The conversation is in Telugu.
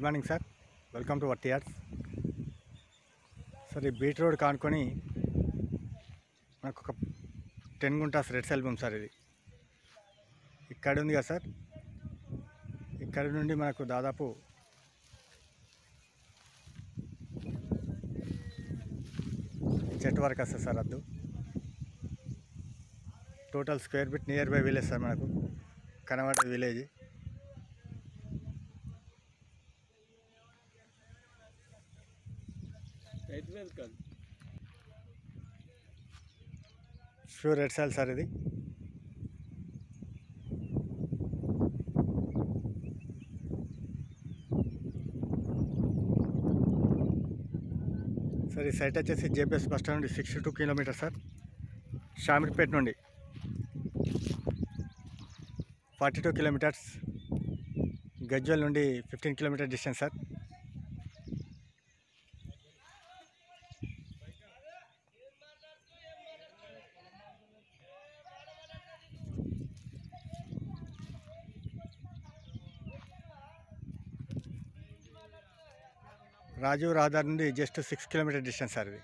Good morning sir, welcome to వర్టియార్స్. సార్ ఈ బీట్ రోడ్ కానుకొని మనకు ఒక 10 గుంటాస్ రెడ్ సెల్ భూమి సార్. ఇది ఇక్కడ ఉంది కదా సార్, ఇక్కడ నుండి మనకు దాదాపు చెట్టు వరకు వస్తుంది sir. Addu total square feet near by village sir, మనకు కనబడే village. Pure red soil sir ఇది. సార్ ఈ సైట్ వచ్చేసి జేపీఎస్ బస్ స్టాండ్ నుండి 62 కిలోమీటర్ సార్. షామీర్పేట నుండి 42 కిలోమీటర్స్. గజ్వల్ నుండి 15 కిలోమీటర్ డిస్టెన్స్ సార్. రాజీవ్ రహదారి నుండి జస్ట్ 6 కిలోమీటర్ డిస్టెన్స్ సార్ ఇది.